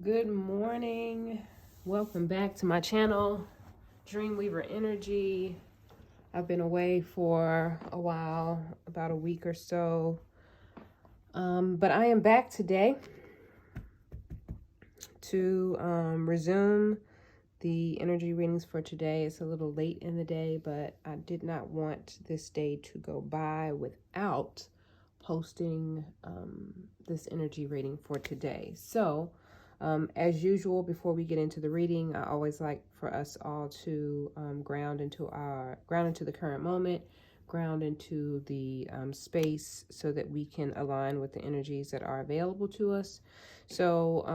Good morning. Welcome back to my channel, Dreamweaver Energy. I've been away for a while, about a week or so. But I am back today to resume the energy readings for today. It's a little late in the day, but I did not want this day to go by without posting this energy reading for today. So as usual, before we get into the reading, I always like for us all to ground into the current moment, ground into the space so that we can align with the energies that are available to us. So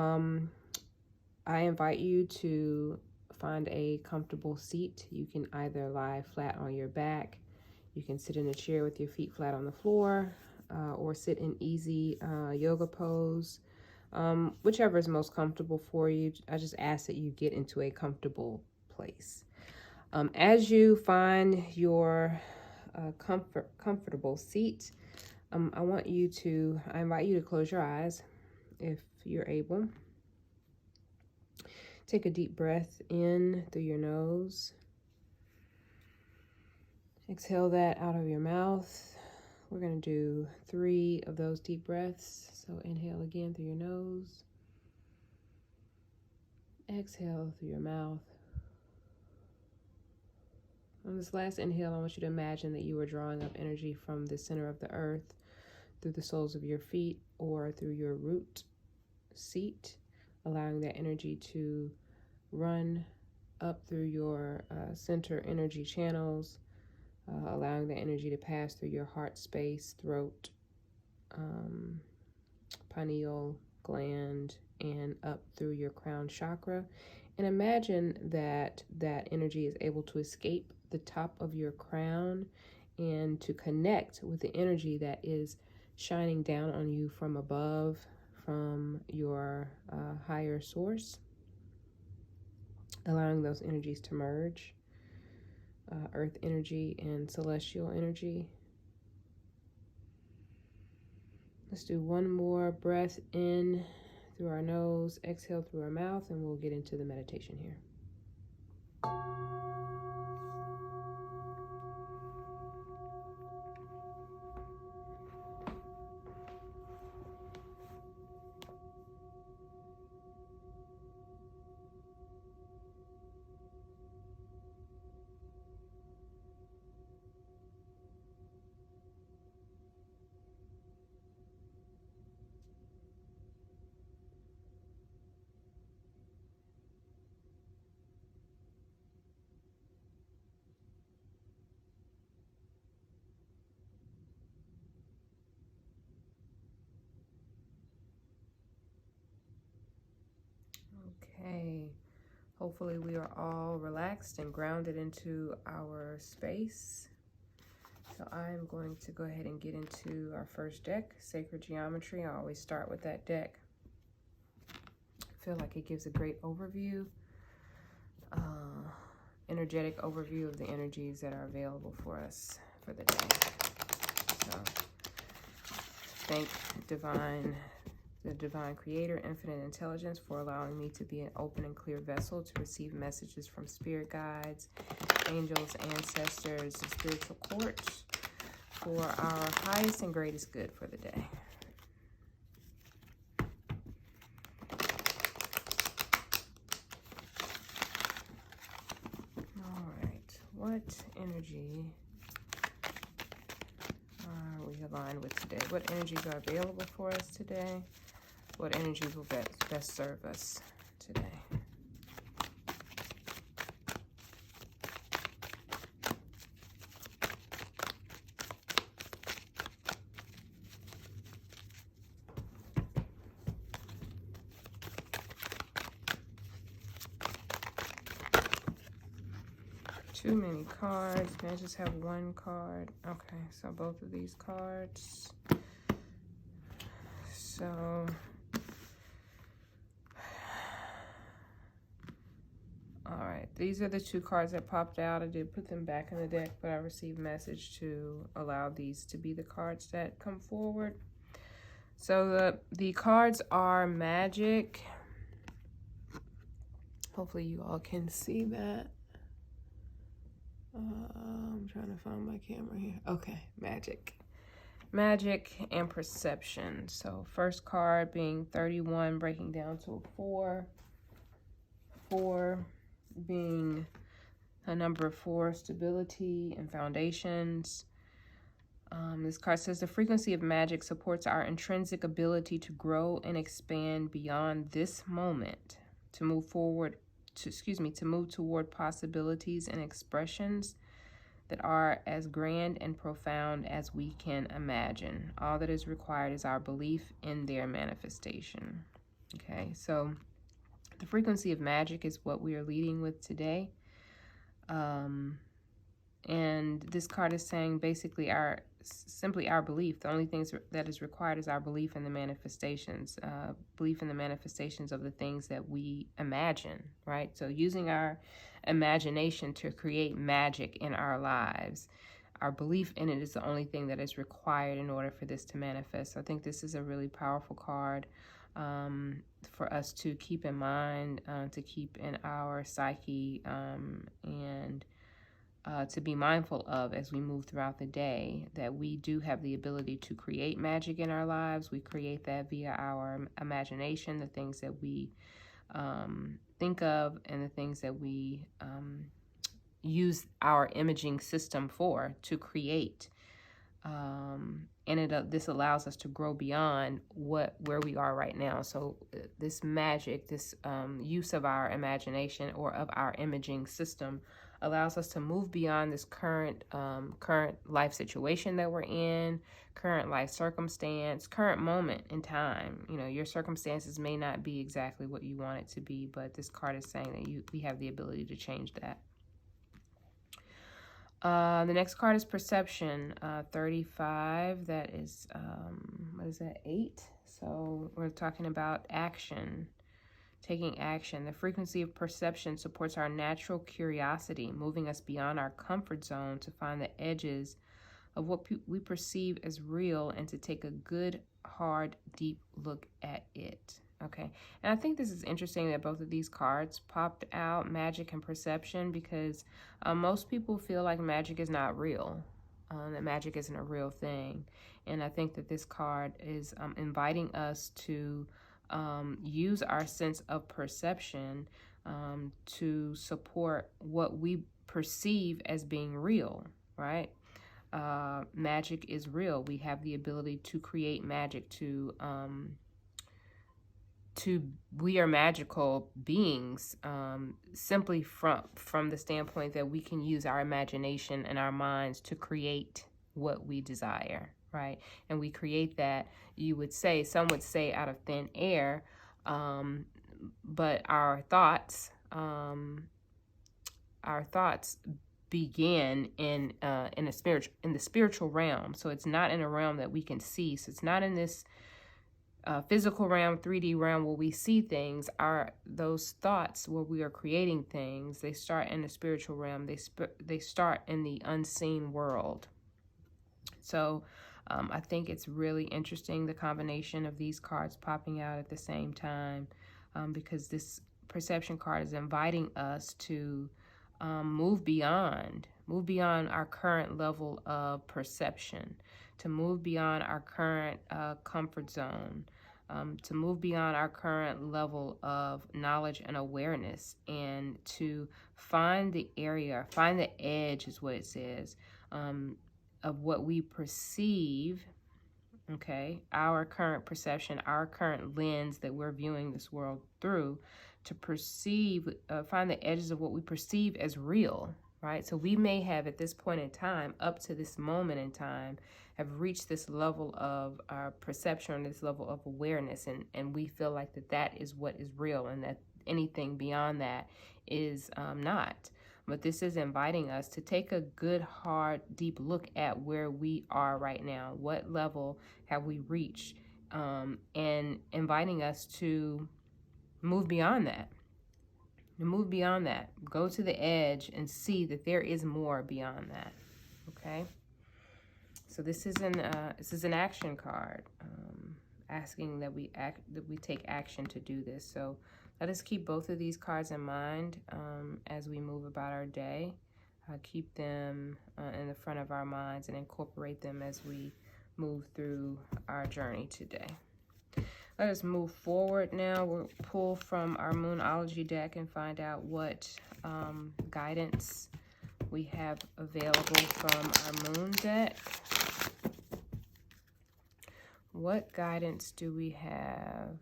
I invite you to find a comfortable seat. You can either lie flat on your back, you can sit in a chair with your feet flat on the floor, or sit in easy yoga pose. Whichever is most comfortable for you. I just ask that you get into a comfortable place. As you find your comfortable seat, I invite you to close your eyes if you're able. Take a deep breath in through your nose. Exhale that out of your mouth. We're going to do 3 of those deep breaths. So inhale again through your nose. Exhale through your mouth. On this last inhale, I want you to imagine that you are drawing up energy from the center of the earth through the soles of your feet or through your root seat, allowing that energy to run up through your center energy channels, allowing the energy to pass through your heart space, throat, pineal gland, and up through your crown chakra. And imagine that that energy is able to escape the top of your crown and to connect with the energy that is shining down on you from above, from your higher source, allowing those energies to merge. Earth energy and celestial energy. Let's do one more breath in through our nose, exhale through our mouth, and we'll get into the meditation here. Okay, hopefully we are all relaxed and grounded into our space. So I'm going to go ahead and get into our first deck, Sacred Geometry. I always start with that deck. I feel like it gives a great overview, energetic overview of the energies that are available for us for the day. So thank the divine creator, infinite intelligence, for allowing me to be an open and clear vessel to receive messages from spirit guides, angels, ancestors, and spiritual court for our highest and greatest good for the day. All right, what energy are we aligned with today? What energies are available for us today? What energies will best serve us today? Too many cards. May I just have one card? Okay, so both of these cards. So all right, these are the 2 cards that popped out. I did put them back in the deck, but I received a message to allow these to be the cards that come forward. So the cards are Magic, Hopefully you all can see that. I'm trying to find my camera here. Okay, magic. Magic and perception. So first card being 31, breaking down to a 4. 4 being a number 4, stability and foundations. This card says the frequency of magic supports our intrinsic ability to grow and expand beyond this moment, to move forward, to move toward possibilities and expressions that are as grand and profound as we can imagine. All that is required is our belief in their manifestation. Okay, so the frequency of magic is what we are leading with today. And this card is saying basically simply our belief. The only thing that is required is our belief in the manifestations, belief in the manifestations of the things that we imagine, right? So using our imagination to create magic in our lives. Our belief in it is the only thing that is required in order for this to manifest. So I think this is a really powerful card for us to keep in mind, to keep in our psyche, and to be mindful of as we move throughout the day, that we do have the ability to create magic in our lives. We create that via our imagination, the things that we think of and the things that we use our imaging system for to create. And this allows us to grow beyond where we are right now. So this magic, this use of our imagination or of our imaging system allows us to move beyond this current life situation that we're in, current life circumstance, current moment in time. You know, your circumstances may not be exactly what you want it to be, but this card is saying that we have the ability to change that. The next card is perception, 35. That is, what is that, 8? So we're talking about action, taking action. The frequency of perception supports our natural curiosity, moving us beyond our comfort zone to find the edges of what we perceive as real and to take a good, hard, deep look at it. Okay, and I think this is interesting that both of these cards popped out, magic and perception, because most people feel like magic is not real, that magic isn't a real thing. And I think that this card is inviting us to use our sense of perception to support what we perceive as being real, right? Magic is real. We have the ability to create magic, we are magical beings, simply from the standpoint that we can use our imagination and our minds to create what we desire, right? And we create that, some would say out of thin air, but our thoughts begin in the spiritual realm. So it's not in a realm that we can see. So it's not in this physical realm, 3D realm, where we see things. Those thoughts where we are creating things, they start in the spiritual realm. They start in the unseen world. So I think it's really interesting, the combination of these cards popping out at the same time, because this perception card is inviting us to move beyond our current level of perception, to move beyond our current comfort zone, to move beyond our current level of knowledge and awareness, and to find the edge is what it says, of what we perceive, okay, our current perception, our current lens that we're viewing this world through, to find the edges of what we perceive as real, right? So we may have, at this point in time, up to this moment in time, have reached this level of perception, this level of awareness, and we feel like that is what is real, and that anything beyond that is not. But this is inviting us to take a good, hard, deep look at where we are right now. What level have we reached? And inviting us to move beyond that. Go to the edge and see that there is more beyond that. Okay? So this is an action card, asking that we take action to do this. So Let us keep both of these cards in mind as we move about our day. Keep them in the front of our minds and incorporate them as we move through our journey today. Let us move forward now. We'll pull from our Moonology deck and find out what guidance we have available from our Moon deck. What guidance do we have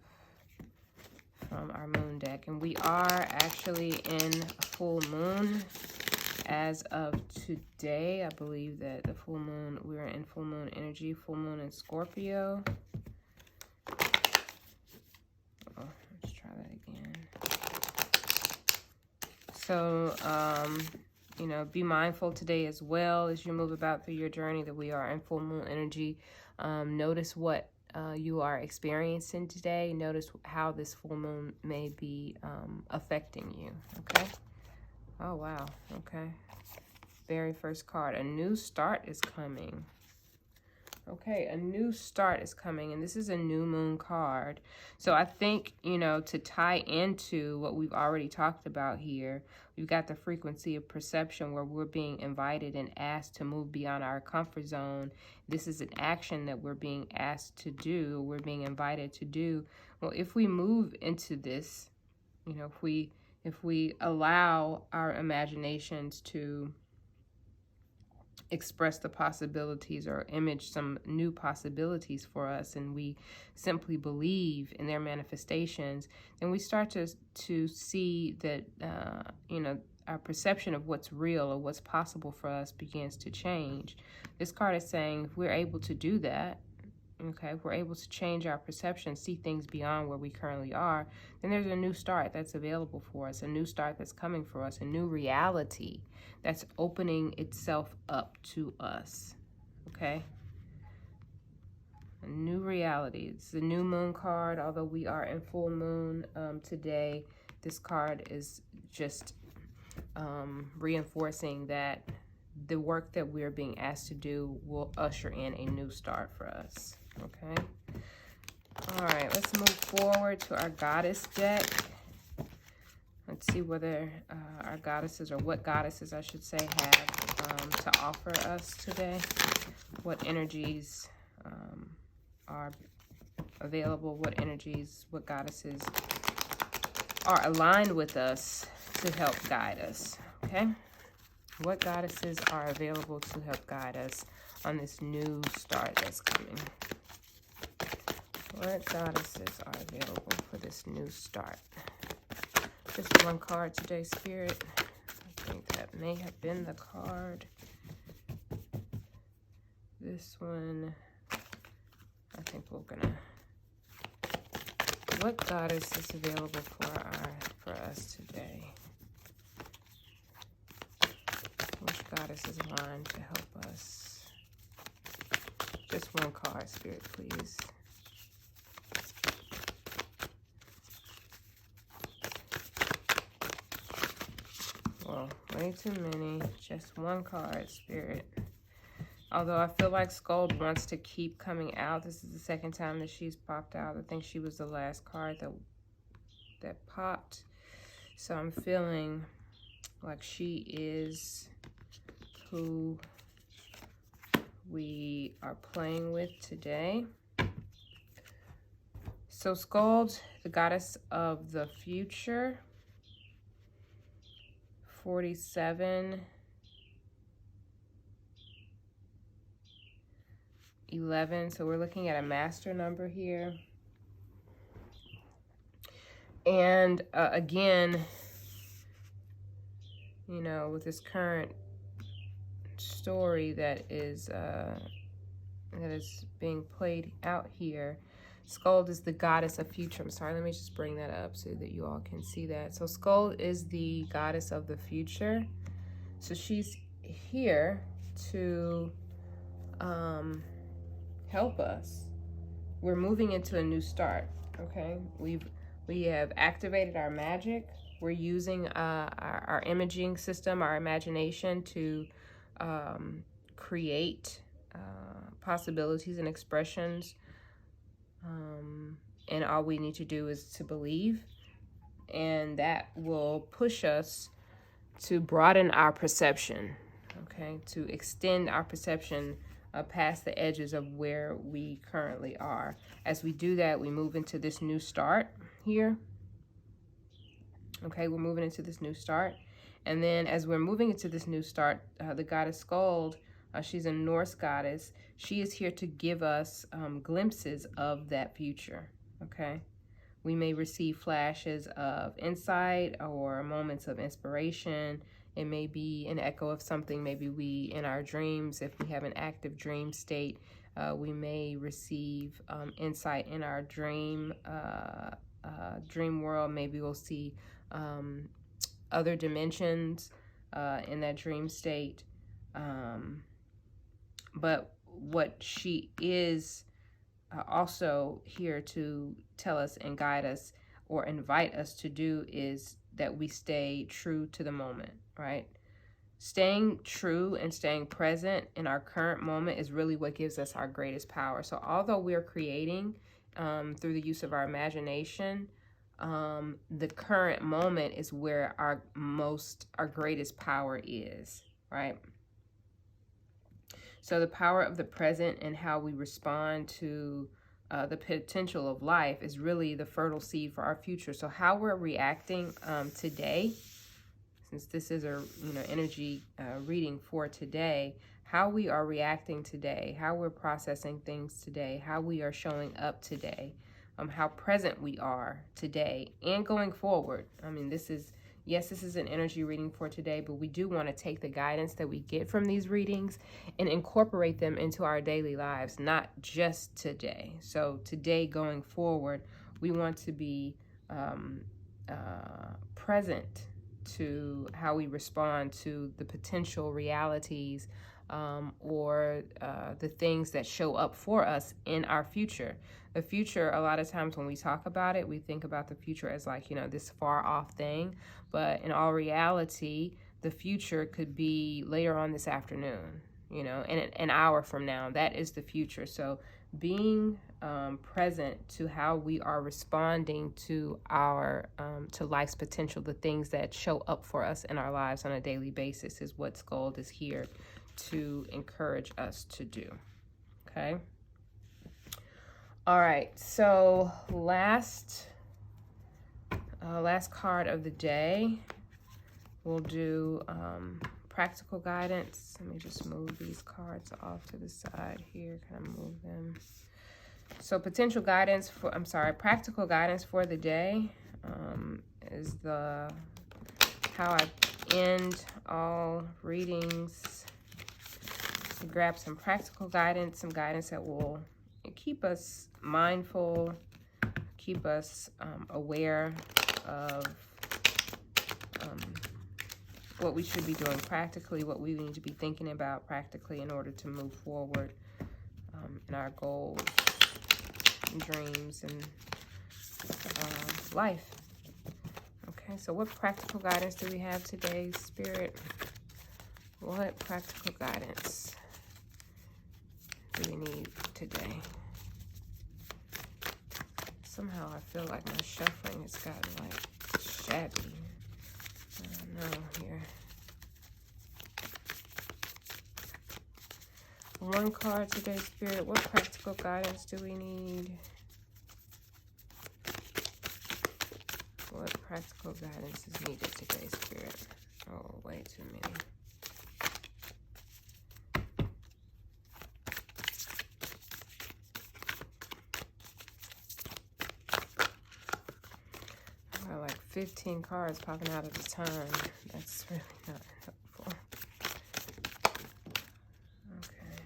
from our Moon deck? And we are actually in a full moon as of today. I believe that the full moon, we're in full moon energy, full moon in Scorpio. Oh, let's try that again. So, you know, be mindful today as well as you move about through your journey that we are in full moon energy. Notice what you are experiencing today. Notice how this full moon may be affecting you, okay? Oh, wow. Okay. Very first card. A new start is coming. Okay, a new start is coming, and this is a new moon card. So I think, you know, to tie into what we've already talked about here, we've got the frequency of perception where we're being invited and asked to move beyond our comfort zone. This is an action that we're being asked to do, we're being invited to do. Well, if we move into this, you know, if we allow our imaginations to express the possibilities or image some new possibilities for us, and we simply believe in their manifestations, then we start to see that, you know, our perception of what's real or what's possible for us begins to change. This card is saying if we're able to do that, okay, if we're able to change our perception, see things beyond where we currently are, then there's a new start that's available for us, a new start that's coming for us, a new reality that's opening itself up to us, okay? A new reality. It's the new moon card. Although we are in full moon today, this card is just reinforcing that the work that we're being asked to do will usher in a new start for us. Okay. All right, let's move forward to our goddess deck. Let's see whether our goddesses, or what goddesses I should say, have to offer us today. What energies are available, what energies, what goddesses are aligned with us to help guide us, okay? What goddesses are available to help guide us on this new start that's coming? What goddesses are available for this new start? Just one card today, Spirit. I think that may have been the card. This one, I think we're gonna... What goddess is available for us today? Which goddess is aligned to help us? Just one card, Spirit, please. Well, way too many. Just one card, Spirit. Although I feel like Scold wants to keep coming out. This is the second time that she's popped out. I think she was the last card that popped. So I'm feeling like she is who we are playing with today. So Scold, the goddess of the future, 47, 11. So we're looking at a master number here. And again, you know, with this current story that is being played out here, Skuld is the goddess of future. I'm sorry, let me just bring that up so that you all can see that. So Skuld is the goddess of the future. So she's here to help us. We're moving into a new start, okay? We have activated our magic. We're using our imaging system, our imagination to create possibilities and expressions. And all we need to do is to believe and that will push us to broaden our perception, okay, to extend our perception past the edges of where we currently are. As we do that, we move into this new start here. Okay, we're moving into this new start. And then as we're moving into this new start, the goddess Skuld, she's a Norse goddess. She is here to give us glimpses of that future, okay? We may receive flashes of insight or moments of inspiration. It may be an echo of something. Maybe we, in our dreams, if we have an active dream state, we may receive insight in our dream world. Maybe we'll see other dimensions in that dream state. But what she is also here to tell us and guide us or invite us to do is that we stay true to the moment, right? Staying true and staying present in our current moment is really what gives us our greatest power. So although we're creating through the use of our imagination, the current moment is where our greatest power is, right? So the power of the present and how we respond to the potential of life is really the fertile seed for our future. So how we're reacting today, since this is a energy reading for today, how we are reacting today, how we're processing things today, how we are showing up today, how present we are today and going forward. I mean, this is an energy reading for today, but we do want to take the guidance that we get from these readings and incorporate them into our daily lives, not just today. So today going forward, we want to be present to how we respond to the potential realities or the things that show up for us in our future. The future, a lot of times when we talk about it, we think about the future as like, this far off thing. But in all reality, the future could be later on this afternoon, and an hour from now. That is the future. So being present to how we are responding to our to life's potential, the things that show up for us in our lives on a daily basis, is what Skuld is here to encourage us to do. Okay. All right. So last card of the day, we'll do practical guidance. Let me just move these cards off to the side here. Kind of move them. So practical guidance for the day is how I end all readings. So grab some practical guidance, some guidance that will keep us mindful, keep us aware of what we should be doing practically, what we need to be thinking about practically in order to move forward in our goals and dreams and life. Okay, so what practical guidance do we have today, Spirit? What practical guidance do we need today? Somehow I feel like my shuffling has gotten like shabby. I don't know here. One card today, Spirit. What practical guidance do we need? What practical guidance is needed today, Spirit? Oh, way too many. I got like 15 cards popping out at a time. That's really not helpful. Okay.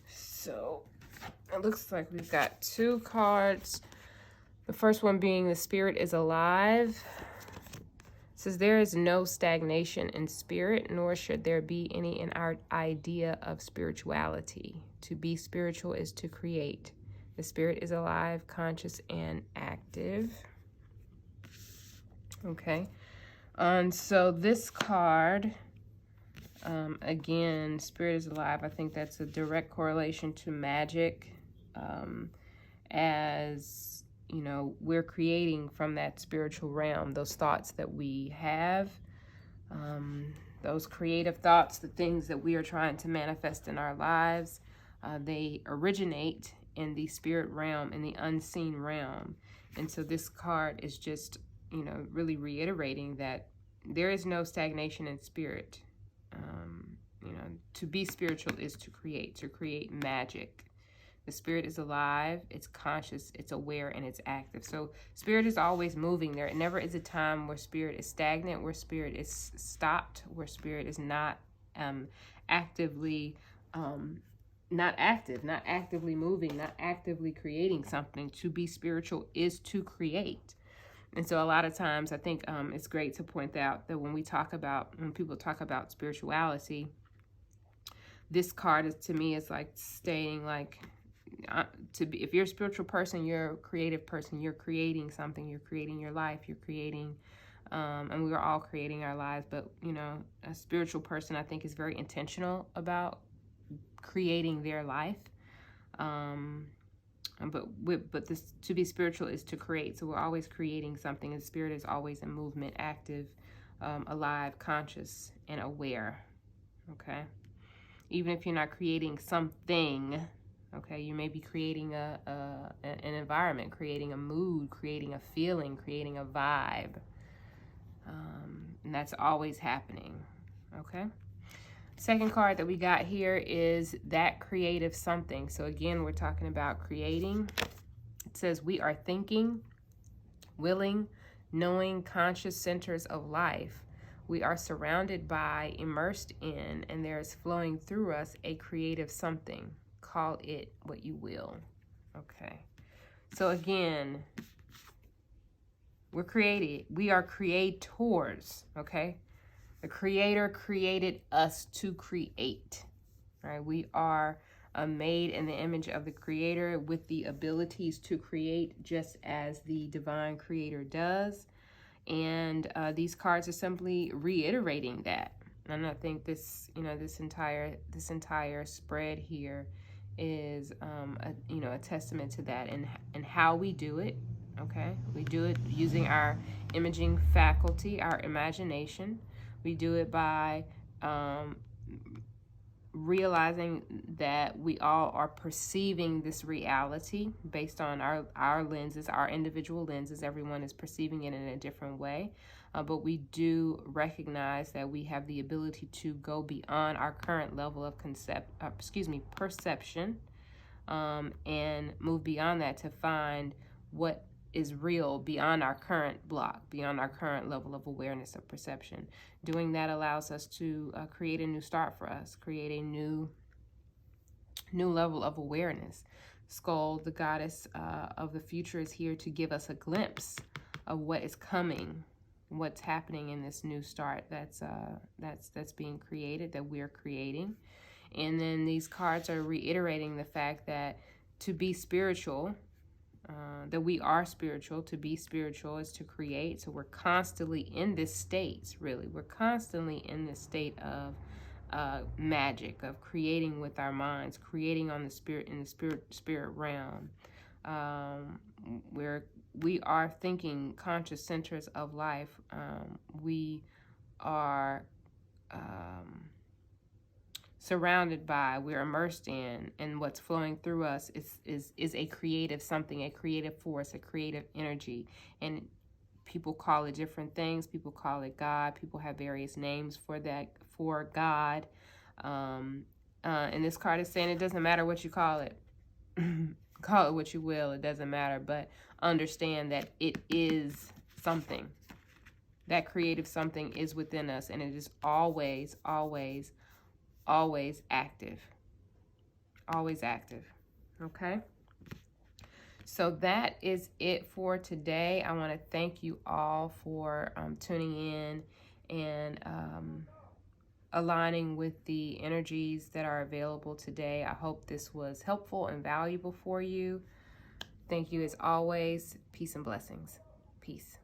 So it looks like we've got 2 cards. The first one being the Spirit is alive. It says there is no stagnation in spirit, nor should there be any in our idea of spirituality. To be spiritual is to create. The Spirit is alive, conscious, and active. Okay. And so this card, again, Spirit is alive. I think that's a direct correlation to magic. As you know, we're creating from that spiritual realm, those thoughts that we have, those creative thoughts, the things that we are trying to manifest in our lives, they originate in the spirit realm, in the unseen realm. And so this card is just, you know, really reiterating that there is no stagnation in spirit. You know, to be spiritual is to create magic. The spirit is alive, it's conscious, it's aware, and it's active. So spirit is always moving. There never is a time where spirit is stagnant, where spirit is stopped, where spirit is not actively not actively moving, not actively creating something. To be spiritual is to create. And so a lot of times I think it's great to point out that when people talk about spirituality, this card is, to me, is like stating like, if you're a spiritual person, you're a creative person, you're creating something, you're creating your life, you're creating, and we are all creating our lives. But, you know, a spiritual person, I think, is very intentional about creating their life. But this, to be spiritual is to create. So we're always creating something, and spirit is always in movement, active, alive, conscious, and aware. Okay. Even if you're not creating something, okay, you may be creating an environment, creating a mood, creating a feeling, creating a vibe. And that's always happening, okay? Second card that we got here is that creative something. So again, we're talking about creating. It says we are thinking, willing, knowing, conscious centers of life. We are surrounded by, immersed in, and there is flowing through us a creative something. Call it what you will. Okay. So again, we are creators, okay? The creator created us to create, right? We are made in the image of the creator with the abilities to create, just as the divine creator does. And these cards are simply reiterating that. And I think this, you know, this entire spread here is, a testament to that, and how we do it. Okay, we do it using our imaging faculty, our imagination. We do it by realizing that we all are perceiving this reality based on our lenses, our individual lenses. Everyone is perceiving it in a different way. But we do recognize that we have the ability to go beyond our current level of perception, and move beyond that to find what is real beyond our current block, beyond our current level of awareness of perception. Doing that allows us to create a new start for us, create a new level of awareness. Skull, the goddess of the future, is here to give us a glimpse of what is coming, what's happening in this new start that's being created, that we're creating. And then these cards are reiterating the fact that to be spiritual, that we are spiritual. To be spiritual is to create. So we're constantly in this state, really. We're constantly in this state of magic, of creating with our minds, creating on the spirit, in the spirit realm. Where we are thinking conscious centers of life. We are surrounded by, we're immersed in, and what's flowing through us is a creative something, a creative force, a creative energy. And people call it different things. People call it God. People have various names for that, for God. And this card is saying it doesn't matter what you call it. Call it what you will. It doesn't matter. But understand that it is something. That creative something is within us, and it is always, always, always active. Always active. Okay? So that is it for today. I want to thank you all for tuning in and aligning with the energies that are available today. I hope this was helpful and valuable for you. Thank you as always. Peace and blessings. Peace.